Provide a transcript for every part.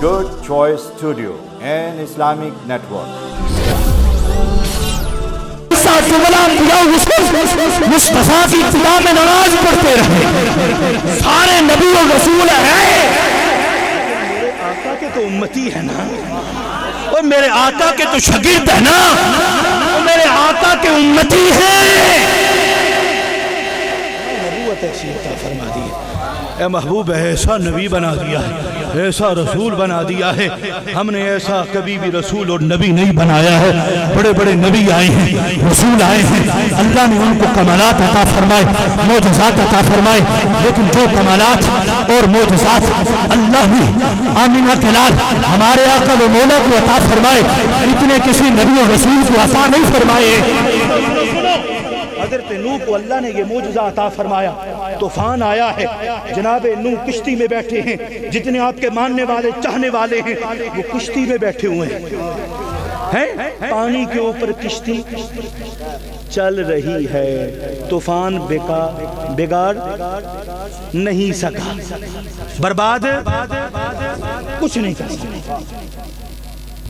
Good Choice Studio and Islamic Network. مصطفیٰ کی ابتدا میں نماز پڑھتے رہے، سارے نبی و رسول ہیں، میرے آقا کے تو امتی ہے نا، اور میرے آقا کے تو شاگرد ہے نا، اور میرے آقا کے امتی ہیں۔ نبوت ایسی عطا فرما دی ہے، اے محبوب ایسا نبی بنا دیا ہے، ایسا رسول بنا دیا ہے، ہم نے ایسا کبھی بھی رسول اور نبی نہیں بنایا ہے۔ بڑے بڑے نبی آئے ہیں، رسول آئے ہیں، اللہ نے ان کو کمالات عطا فرمائے، معجزات عطا فرمائے، لیکن جو کمالات اور معجزات اللہ نے آمینہ کے لال ہمارے آقا و مولا کو عطا فرمائے، اتنے کسی نبی و رسول کو عطا نہیں فرمائے۔ حضرت نوح کو اللہ نے یہ معجزہ عطا فرمایا، طوفان آیا ہے، جناب نوح کشتی میں بیٹھے ہیں، جتنے آپ کے ماننے والے چاہنے والے ہیں وہ کشتی میں بیٹھے ہوئے ہیں، پانی کے اوپر کشتی چل رہی ہے، طوفان بگاڑ نہیں سکا، برباد کچھ نہیں کر سکا،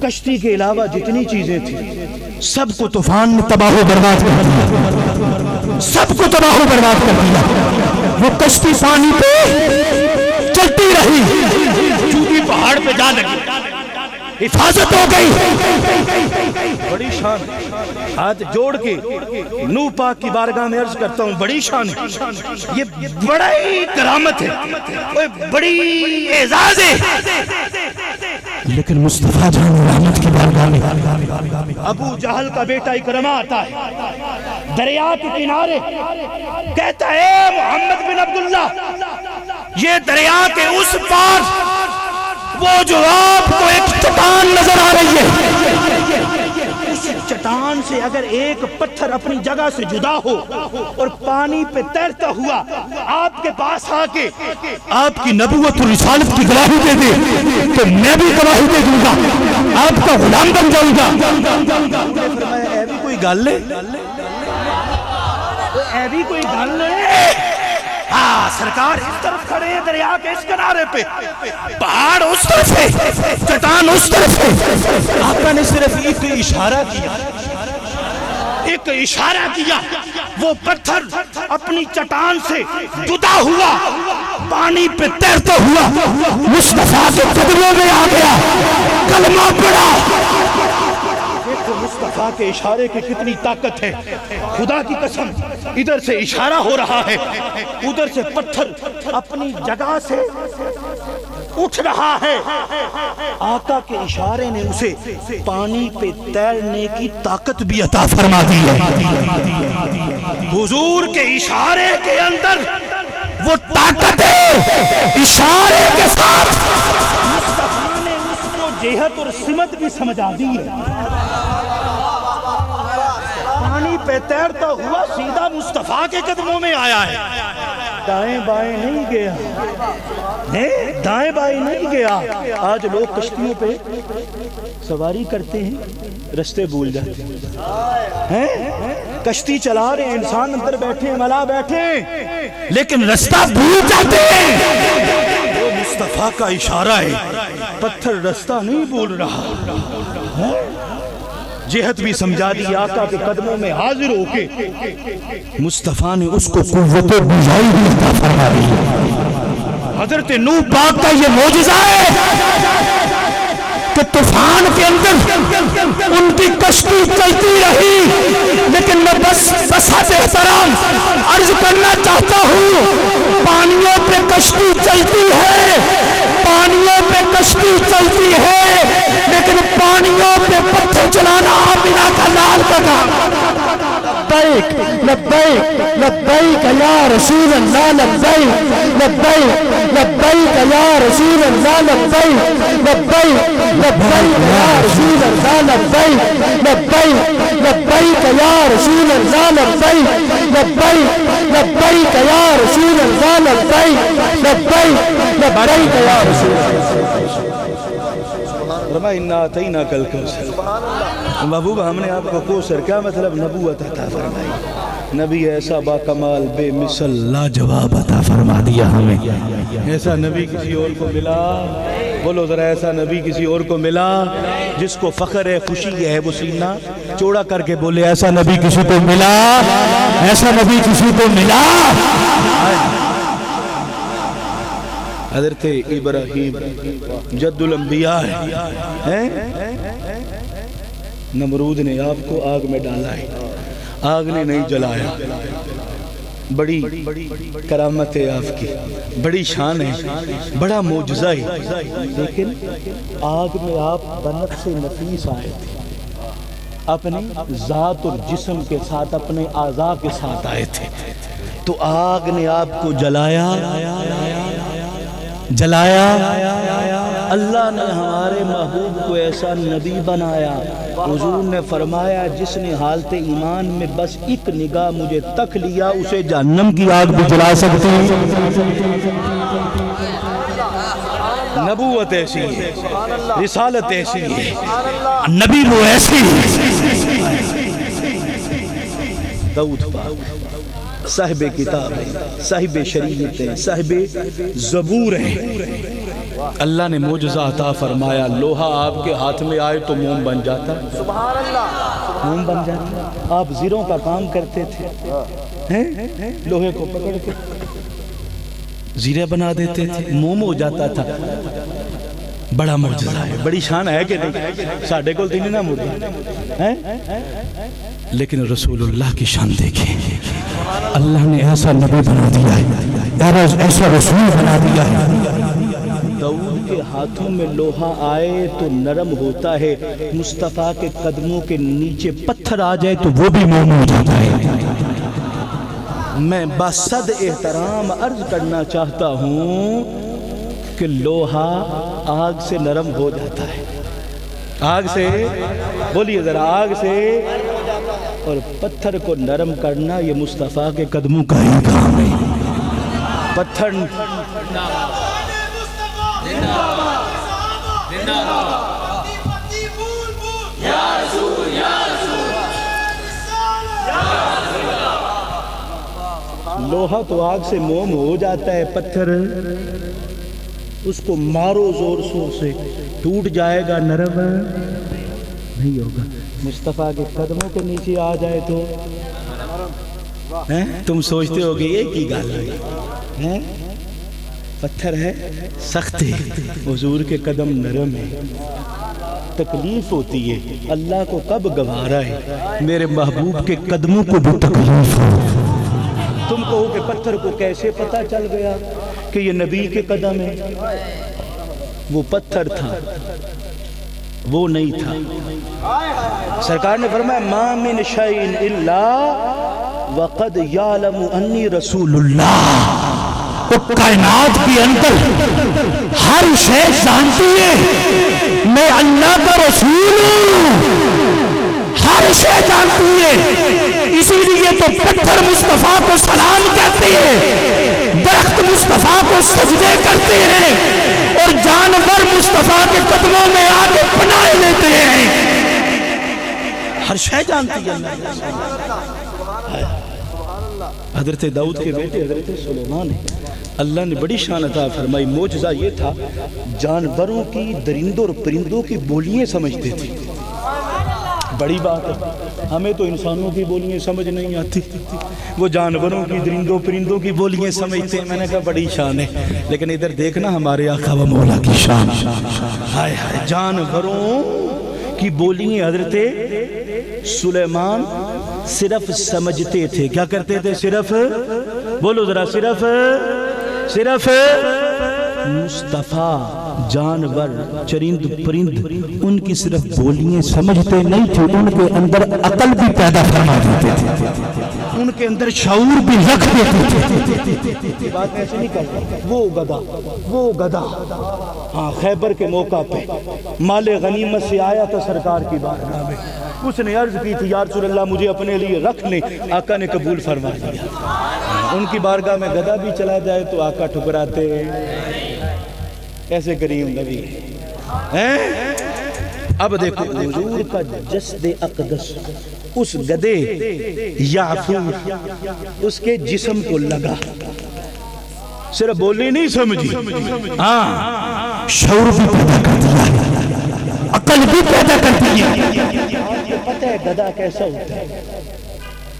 کشتی کے علاوہ جتنی چیزیں تھیں سب کو طوفان نے تباہ و برباد کر دیا، سب کو تباہ و برباد کر دیا۔ وہ کشتی پانی پہ چلتی رہی، چونکہ پہاڑ پہ جا لگی، حفاظت ہو گئی۔ بڑی شان ہاتھ جوڑ کے نوح پاک کی بارگاہ میں عرض کرتا ہوں، بڑی شان ہے، یہ بڑی کرامت ہے، بڑی اعزاز ہے، لیکن مصطفیٰ جان رحمت کی بارگاہ میں ابو جہل کا بیٹا اکرمہ آتا ہے، دریا کے کنارے، کہتا ہے محمد بن عبداللہ، یہ دریا کے اس پار وہ جو آپ کو ایک چٹان نظر آ رہی ہے، اس چٹان سے اگر ایک پتھر اپنی جگہ سے جدا ہو اور پانی پہ تیرتا ہوا آپ کے پاس آ کے آپ کی نبوت اور رسالت کی گواہی دے دے تو میں بھی گواہی دے دوں گا، آپ کا غلام بن جاؤں گا۔ فرمایا اے بھی کوئی گل لے، اے بھی کوئی گل لے، ہاں سرکار اس طرف کھڑے ہیں دریا کے اس کنارے پہ، پہاڑ اس طرف ہے، چٹان اس طرف ہے، آقا نے صرف ایک اشارہ کیا، ایک اشارہ کیا، وہ پتھر اپنی چٹان سے جدا ہوا، پانی پہ تیرتا ہوا مصطفیٰ کے قدموں میں آ گیا، کلمہ پڑھا۔ دیکھو مصطفیٰ کے اشارے کی کتنی طاقت ہے، خدا کی قسم ادھر سے اشارہ ہو رہا ہے، ادھر سے پتھر اپنی جگہ سے اٹھ رہا ہے، آقا کے اشارے نے اسے پانی پہ تیرنے کی طاقت بھی عطا فرما دی ہے۔ حضور کے اشارے کے اندر وہ طاقت ہے، اشارے کے ساتھ مصطفیٰ نے اس کو جہت اور سمت بھی سمجھا دی ہے، پانی پہ تیرتا ہوا سیدھا مصطفیٰ کے قدموں میں آیا ہے، دائیں بائیں نہیں گیا، دائیں بائیں نہیں گیا۔ آج لوگ کشتیوں پہ سواری کرتے ہیں، رستے بھول جاتے ہیں، کشتی چلا رہے ہیں، انسان اندر بیٹھے ہیں، ملا بیٹھے ہیں، لیکن رستہ بھول جاتے ہیں۔ وہ مصطفیٰ کا اشارہ ہے، پتھر رستہ نہیں بھول رہا، جہت بھی سمجھا دی، آقا کے قدموں میں حاضر ہو کے مصطفیٰ نے اس کو قوت و بجائی بھی عطا فرما دی۔ حضرت نوح پاک کا یہ معجزہ ہے کہ طوفان کے اندر ان کی کشتی چلتی رہی، لیکن میں بس حد احترام عرض کرنا چاہتا ہوں، پانیوں پہ کشتی چلتی ہے، پانیوں پہ کشتی چلتی ہے، لیکن پانیوں پہ پتھر چلانا آمینہ کا لال کا کام۔ لبیک لبیک لبیک یا رسول اللہ، لبیک لبیک لبیک یا رسول اللہ، لبیک لبیک لبیک یا رسول اللہ، لبیک لبیک لبیک یا رسول اللہ، لبیک لبیک لبیک یا رسول اللہ، لبیک لبیک لبیک یا رسول اللہ۔ فرمائنا اتینا کل کوثر، محبوب ہم نے آپ کو کوثر، کیا مطلب؟ نبوت عطا فرمائی، نبی ایسا با کمال بے مثل لاجواب عطا فرما دیا ہمیں، ایسا نبی کسی اور کو ملا بولو ذرا ایسا نبی کسی اور کو ملا جس کو فخر ہے خوشی ہے وہ سینہ چوڑا کر کے بولے ایسا نبی کسی کو ملا ایسا نبی کسی کو ملا حضرت ابراہیم جد الانبیاء ہے نمرود نے آپ کو آگ میں ڈالا ہے آگ نے نہیں جلایا بڑی کرامت ہے آپ کی بڑی شان ہے بڑا معجزہ ہے لیکن آگ میں آپ بنت سے نفیس آئے تھے اپنے ذات اور جسم کے ساتھ اپنے اعضاء کے ساتھ آئے تھے تو آگ نے آپ کو جلایا اللہ نے ہمارے محبوب کو ایسا نبی بنایا حضور نے فرمایا جس نے حالت ایمان میں بس ایک نگاہ مجھے تک لیا اسے جہنم کی آگ بھی جلا سکتی نبوت ایسی ہے رسالت ایسی ہے نبی وہ ایسی داؤد پاک صاحب کتاب ہے صاحب شریعت ہے صاحب زبور ہے اللہ نے معجزہ عطا فرمایا لوہا آپ کے ہاتھ میں آئے تو موم بن جاتا سبحان اللہ موم بن جاتا آپ زیروں کا کام کرتے تھے لوہے کو پکڑ کے زیرے بنا دیتے تھے موم ہو جاتا تھا بڑا معجزہ ہے بڑی شان ہے کہ نہیں ساڑھے کو تین نہ مرد لیکن رسول اللہ کی شان دیکھیں اللہ نے ایسا نبی بنا دیا ہے ایسا رسول بنا دیا ہے داؤد کے ہاتھوں میں لوہا آئے تو نرم ہوتا ہے مصطفیٰ کے قدموں کے نیچے پتھر آ جائے تو وہ بھی موم ہو جاتا ہے میں بصد احترام عرض کرنا چاہتا ہوں کہ لوہا آگ سے نرم ہو جاتا ہے آگ سے بولیے ذرا آگ سے اور پتھر کو نرم کرنا یہ مصطفیٰ کے قدموں کا ہی کام ہے پتھر لوہا تو آگ سے موم ہو جاتا ہے پتھر اس کو مارو زور سے ٹوٹ جائے گا نرم نہیں ہوگا مصطفیٰ کے قدموں کے نیچے آ جائے تو تم سوچتے ہو کہ یہ کی گال ہے پتھر ہے سخت ہے حضور کے قدم نرم ہے تکلیف ہوتی ہے اللہ کو کب گوارا ہے میرے محبوب کے قدموں کو بھی تکلیف ہو تم کہو کہ پتھر کو کیسے پتا چل گیا کہ یہ نبی کے قدم ہے وہ پتھر تھا وہ نہیں تھا سرکار نے فرمایا ما من شیء الا وقد یعلم انی رسول اللہ تو کائنات کے اندر ہر شے جانتی ہے میں اللہ کا رسول ہوں ہر شے جانتی ہے اسی لیے تو پتھر مصطفیٰ کو سلام کہتے ہیں درخت مصطفیٰ کو سجدے کرتے ہیں اور جانور مصطفیٰ کے قدموں میں آ کے پناہ لیتے ہیں ہر شے جانتی ہے حضرت داؤد کے بیٹے حضرت سلیمان ہیں اللہ نے بڑی شان عطا فرمائی معجزہ یہ تھا جانوروں کی درندوں اور پرندوں کی بولیاں سمجھتے تھے بڑی بات ہے ہمیں تو انسانوں کی بولیاں سمجھ نہیں آتی وہ جانوروں کی درندوں پرندوں کی بولیاں سمجھتے ہیں میں نے کہا بڑی شان ہے لیکن ادھر دیکھنا ہمارے آقا و مولا کی شان ہائے ہائے جانوروں کی بولیاں حضرت سلیمان صرف سمجھتے تھے کیا کرتے تھے صرف بولو ذرا صرف مصطفیٰ جانور چرند پرند ان کی صرف بولیاں سمجھتے نہیں تھے ان کے اندر عقل بھی پیدا فرما دیتے تھے ان کے اندر شعور بھی رکھ دیتے تھے بات ایسے نہیں کرتا وہ گدھا ہاں خیبر کے موقع پہ مال غنیمت سے آیا تھا سرکار کی بارگاہ میں اس نے عرض کی تھی یا رسول اللہ مجھے اپنے لیے رکھ لیں آقا نے قبول فرما لیا ان کی بارگاہ میں گدھا بھی چلا جائے تو آقا ٹھکراتے ایسے کریم نبی اب دیکھو حضور کا جسد اقدس اس گدھے یعفور اس کے جسم کو لگا صرف بولی نہیں سمجھی ہاں شعور بھی پیدا کر دیا ہے، عقل بھی پیدا کر دی ہے۔ آپ کو پتہ ہے گدھا کیسا ہوتا ہے؟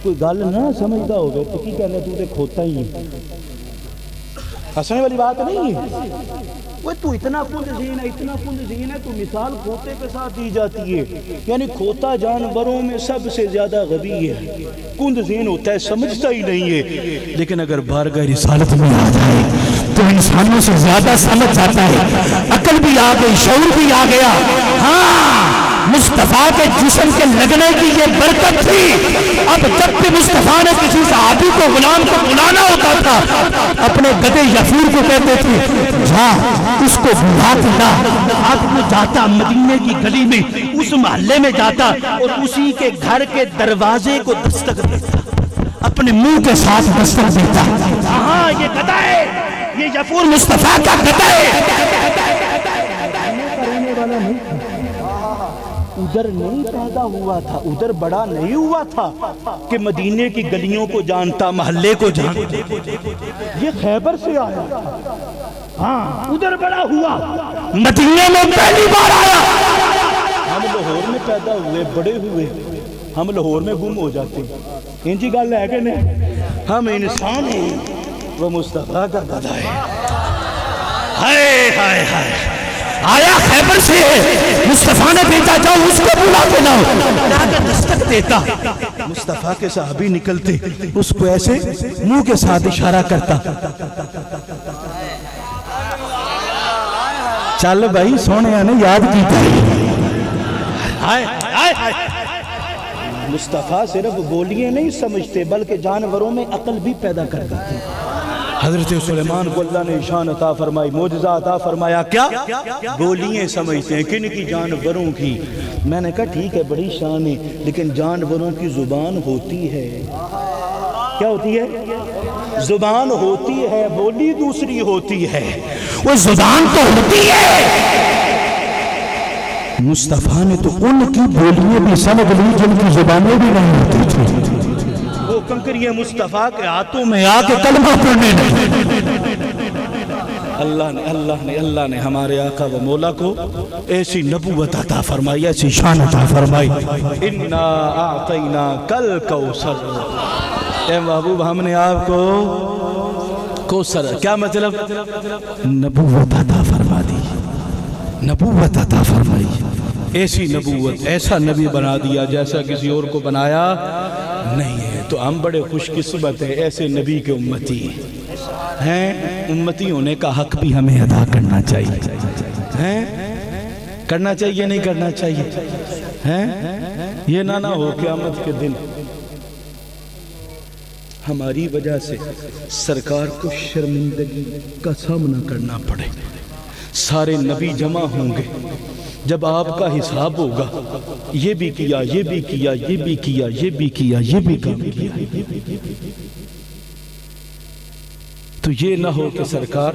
کوئی گل نہ سمجھدا ہوگا تو کی کہنا تو تے کھوتا ہی ہے، ہنسنے والی بات نہیں ہے۔ وہ تو اتنا کند ذہین ہے، تو مثال کھوتے کے ساتھ دی جاتی ہے، یعنی کھوتا جانوروں میں سب سے زیادہ غبی ہے، کند ذہین ہوتا ہے، سمجھتا ہی نہیں ہے، لیکن اگر بارگاہ رسالت میں آ جائے تو انسانوں سے زیادہ سمجھ جاتا ہے، عقل بھی آ گئی، شعور بھی آ گیا۔ ہاں مصطفیٰ کے جسم کے لگنے کی یہ برکت تھی۔ اب جب بھی مصطفیٰ نے کسی صحابی کو غلام کو بلانا ہوتا تھا، اپنے گدھے یفور کو کہتے تھے جا اس کو بلا کے لا۔ اب وہ جاتا مدینے کی گلی میں، اس محلے میں جاتا اور اسی کے گھر کے دروازے کو دستک دیتا، اپنے منہ کے ساتھ دستک دیتا، ہاں یہ گدھا ہے، یہ یفور مصطفیٰ کا گدھا ہے۔ ادھر نہیں پیدا ہوا تھا، ادھر بڑا نہیں ہوا تھا کہ مدینے کی گلیوں کو جانتا، محلے کو جانتا، یہ خیبر سے آیا، ہاں ادھر بڑا ہوا، مدینے میں پہلی بار آیا۔ ہم لاہور میں پیدا ہوئے، بڑے ہوئے، ہم لاہور میں گم ہو جاتے ہیں، انجی گل ہے کہ نہیں؟ ہم انسان ہیں، وہ مصطفیٰ کا گدھا ہے۔ ہائے ہائے ہائے، آیا خیبر سے، مصطفیٰ نے بھیجا جاؤ اس کو بلا کے لاؤ، لا کے دستک دیتا، مصطفیٰ کے صحابی نکلتے، اس کو ایسے منہ کے ساتھ اشارہ کرتا، چل بھائی سونے نے یاد کیتا ہے۔ مصطفیٰ صرف بولیے نہیں سمجھتے بلکہ جانوروں میں عقل بھی پیدا کر دیتے۔ حضرت سلیمان کو اللہ نے شان عطا فرمائی، معجزہ عطا فرمایا، کیا بولیے سمجھتے ہیں، کن کی؟ جانوروں کی۔ میں نے کہا ٹھیک ہے بڑی شان ہے، لیکن جانوروں کی زبان ہوتی ہے، کیا ہوتی ہے؟ زبان ہوتی ہے، بولی دوسری ہوتی ہے، وہ زبان تو ہوتی ہے۔ مصطفیٰ نے تو ان کی بولیے بھی سمجھ لی جن کی زبانیں بھی نہیں ہوتی تھی، وہ کنکریے مصطفیٰ کے ہاتھوں میں آ کے کلمہ پڑھنے لگے۔ اللہ نے ہمارے آقا و مولا کو ایسی نبوت عطا فرمائی، ایسی شان عطا فرمائی۔ انا اعطیناک الکوثر، اے محبوب ہم نے آپ کو کوثر، کیا مطلب؟ نبوت عطا فرما دی، نبوت عطا فرمائی، ایسی نبوت، ایسا نبی بنا دیا جیسا کسی اور کو بنایا نہیں ہے۔ تو ہم بڑے خوش قسمت ہیں، ایسے نبی کے امتی ہیں۔ امتی ہونے کا حق بھی ہمیں ادا کرنا چاہیے، کرنا چاہیے نہیں کرنا چاہیے، یہ نہ ہو قیامت کے دن ہماری وجہ سے سرکار کو شرمندگی کا سامنا کرنا پڑے۔ سارے نبی جمع ہوں گے، جب آپ کا حساب ہوگا، یہ بھی کیا، یہ بھی کیا، یہ بھی کیا، یہ بھی کیا، یہ بھی کیا، تو یہ نہ ہو کہ سرکار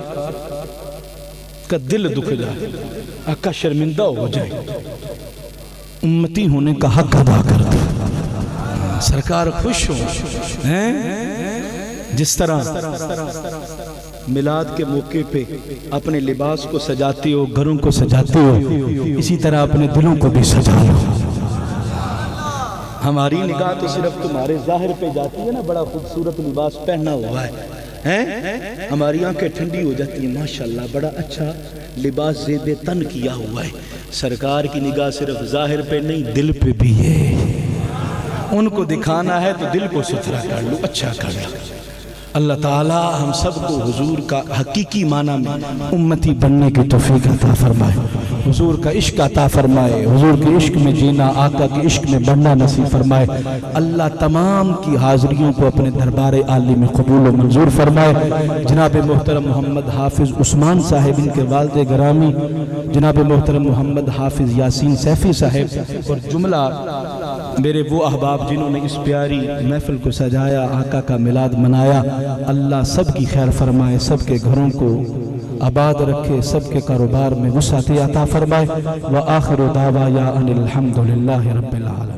کا دل دکھ جائے، آقا شرمندہ ہو جائے۔ امتی ہونے کا حق ادا کر دو، سرکار خوش ہو، جس طرح میلاد کے موقع پہ اپنے لباس کو سجاتے ہو، گھروں کو سجاتے ہو، اسی طرح اپنے دلوں کو بھی سجا لو۔ ہماری نگاہ تو صرف تمہارے ظاہر پہ جاتی ہے نا، بڑا خوبصورت لباس پہنا ہوا ہے، ہماری آنکھیں ٹھنڈی ہو جاتی ہیں، ماشاءاللہ بڑا اچھا لباس زیب تن کیا ہوا ہے۔ سرکار کی نگاہ صرف ظاہر پہ نہیں، دل پہ بھی ہے، ان کو دکھانا ہے تو دل کو ستھرا کر لو، اچھا کر لو۔ اللہ تعالی ہم سب کو حضور کا حقیقی معنی میں امتی بننے کی توفیق عطا فرمائے، حضور کا عشق عطا فرمائے، حضور کے عشق میں جینا، آقا کے عشق میں بننا نصیب فرمائے۔ اللہ تمام کی حاضریوں کو اپنے دربار عالی میں قبول و منظور فرمائے۔ جناب محترم محمد حافظ عثمان صاحب، ان کے والد گرامی جناب محترم محمد حافظ یاسین سیفی صاحب، اور جملہ میرے وہ احباب جنہوں نے اس پیاری محفل کو سجایا، آقا کا میلاد منایا، اللہ سب کی خیر فرمائے، سب کے گھروں کو آباد رکھے، سب کے کاروبار میں وسعت عطا فرمائے۔ وآخر دعوانا ان الحمدللہ رب العالمین۔